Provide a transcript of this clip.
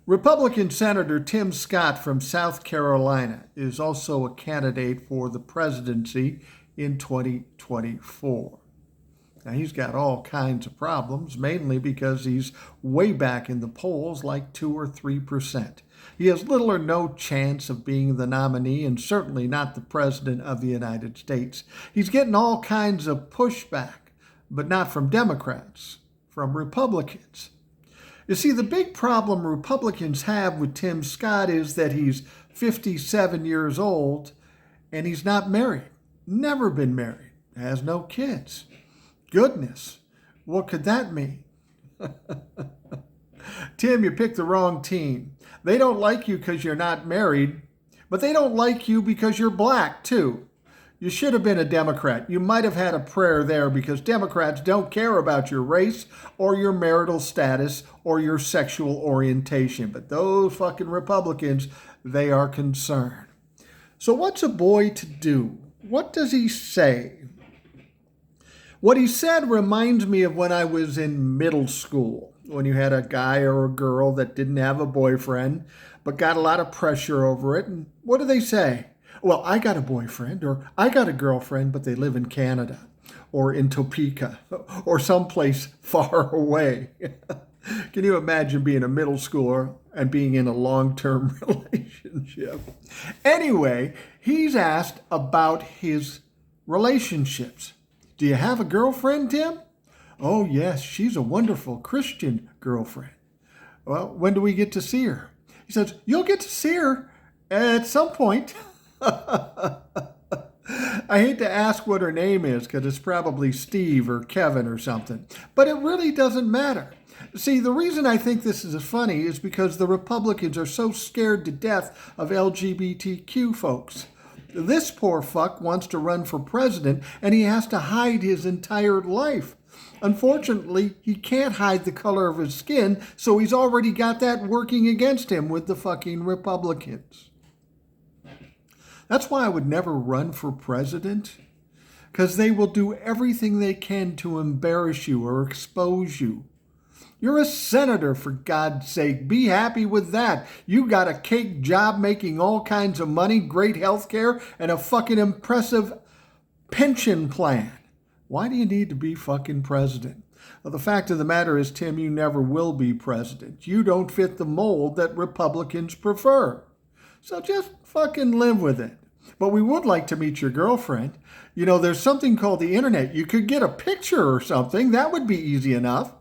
Republican Senator Tim Scott from South Carolina is also a candidate for the presidency in 2024. Now, he's got all kinds of problems, mainly because he's way back in the polls, like 2 or 3%. He has little or no chance of being the nominee and certainly not the president of the United States. He's getting all kinds of pushback, but not from Democrats, from Republicans. You see, the big problem Republicans have with Tim Scott is that he's 57 years old and he's not married, never been married, has no kids. Goodness, what could that mean? Tim, you picked the wrong team. They don't like you because you're not married, but they don't like you because you're black, too. You should have been a Democrat. You might have had a prayer there because Democrats don't care about your race or your marital status or your sexual orientation. But those fucking Republicans, they are concerned. So what's a boy to do? What does he say? What he said reminds me of when I was in middle school, when you had a guy or a girl that didn't have a boyfriend, but got a lot of pressure over it. And what do they say? Well, I got a boyfriend, or I got a girlfriend, but they live in Canada, or in Topeka, or someplace far away. Can you imagine being a middle schooler and being in a long-term relationship? Anyway, he's asked about his relationships. Do you have a girlfriend, Tim? Oh, yes, she's a wonderful Christian girlfriend. Well, when do we get to see her? He says, you'll get to see her at some point. I hate to ask what her name is because it's probably Steve or Kevin or something, but it really doesn't matter. See, the reason I think this is funny is because the Republicans are so scared to death of LGBTQ folks. This poor fuck wants to run for president and he has to hide his entire life. Unfortunately, he can't hide the color of his skin, so he's already got that working against him with the fucking Republicans. That's why I would never run for president, because they will do everything they can to embarrass you or expose you. You're a senator, for God's sake. Be happy with that. You got a cake job making all kinds of money, great health care, and a fucking impressive pension plan. Why do you need to be fucking president? Well, the fact of the matter is, Tim, you never will be president. You don't fit the mold that Republicans prefer. So just fucking live with it. But we would like to meet your girlfriend. You know, there's something called the internet. You could get a picture or something. That would be easy enough.